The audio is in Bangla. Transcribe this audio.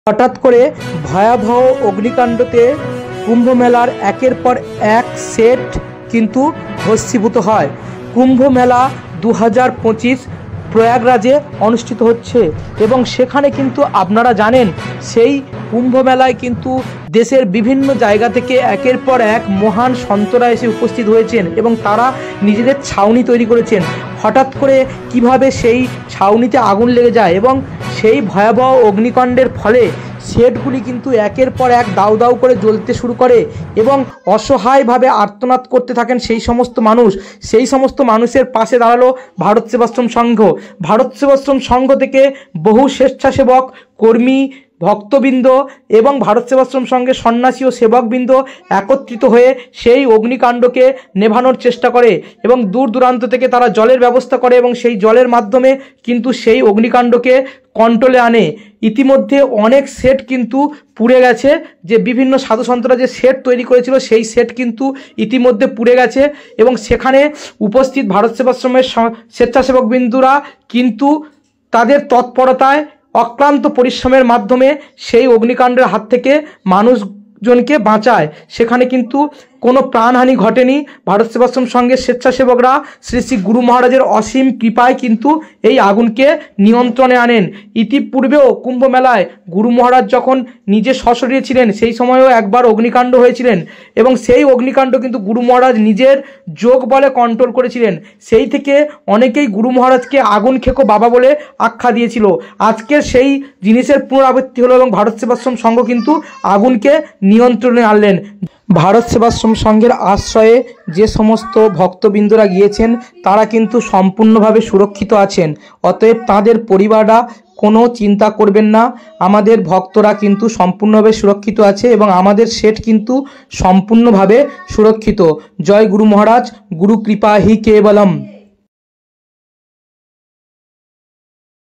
হঠাৎ করে ভয়াবহ অগ্নিকাণ্ডতে কুম্ভ মেলার একের পর এক সেট কিন্তু ভস্মীভূত হয়। কুম্ভ মেলা 2025 প্রয়াগরাজে অনুষ্ঠিত হচ্ছে এবং সেখানে কিন্তু আপনারা জানেন সেই কুম্ভ মেলায় কিন্তু দেশের বিভিন্ন জায়গা থেকে একের পর এক মহান সন্তরা এসে উপস্থিত হয়েছেন এবং তারা নিজেদের ছাউনি তৈরি করেছেন। হঠাৎ করে কিভাবে সেই ছাউনিতে আগুন লেগে যায় এবং সেই ভয়াবহ অগ্নিকাণ্ডের ফলে সেটগুলি কিন্তু একের পর এক দাউ দাউ করে জ্বলতে শুরু করে এবং অসহায়ভাবে আর্তনাদ করতে থাকেন সেই সমস্ত মানুষ। সেই সমস্ত মানুষের পাশে দাঁড়ালো ভারত সেবাশ্রম সংঘ। ভারত সেবাশ্রম সংঘ থেকে বহু স্বেচ্ছাসেবক, কর্মী, ভক্তবৃন্দ এবং ভারত সেবাশ্রম সংঘের সন্ন্যাসী ও সেবকবৃন্দ একত্রিত হয়ে সেই অগ্নিকাণ্ডকে নেভানোর চেষ্টা করে এবং দূর দূরান্ত থেকে তারা জলের ব্যবস্থা করে এবং সেই জলের মাধ্যমে কিন্তু সেই অগ্নিকাণ্ডকে কন্ট্রোলে আনে। ইতিমধ্যে অনেক সেট কিন্তু পুড়ে গেছে, যে বিভিন্ন সাধুসন্তরা যে সেট তৈরি করেছিল সেই সেট কিন্তু ইতিমধ্যে পুড়ে গেছে এবং সেখানে উপস্থিত ভারত সেবাশ্রমের স্বেচ্ছাসেবকবৃন্দরা কিন্তু তাদের তৎপরতায় অক্লান্ত পরিশ্রমের মাধ্যমে সেই অগ্নিকাণ্ডের হাত থেকে মানুষজনকে বাঁচায়। সেখানে কিন্তু কোনো প্রাণহানি ঘটেনি। ভারত সেবাশ্রম সংঘের স্বেচ্ছাসেবকরা শ্রী শ্রী গুরু মহারাজের অসীম কৃপায় কিন্তু এই আগুনকে নিয়ন্ত্রণে আনেন। ইতিপূর্বেও কুম্ভ মেলায় গুরু মহারাজ যখন নিজে সশরীরে ছিলেন সেই সময়ও একবার অগ্নিকাণ্ড হয়েছিলেন এবং সেই অগ্নিকাণ্ড কিন্তু গুরু মহারাজ নিজের যোগ বলে কন্ট্রোল করেছিলেন। সেই থেকে অনেকেই গুরু মহারাজকে আগুন খেকো বাবা বলে আখ্যা দিয়েছিল। আজকে সেই জিনিসের পুনরাবৃত্তি হলো এবং ভারত সেবাশ্রম সংঘ কিন্তু আগুনকে নিয়ন্ত্রণে আনলেন। ভারত সেবাশ্রম সংঘের আশ্রয়ে যে সমস্ত ভক্তবৃন্দরা গিয়েছেন তারা কিন্তু সম্পূর্ণভাবে সুরক্ষিত আছেন। অতএব তাদের পরিবাররা কোনো চিন্তা করবেন না, আমাদের ভক্তরা কিন্তু সম্পূর্ণভাবে সুরক্ষিত আছে এবং আমাদের সেট কিন্তু সম্পূর্ণভাবে সুরক্ষিত। জয় গুরু মহারাজ, গুরু কৃপা হি কেবলম।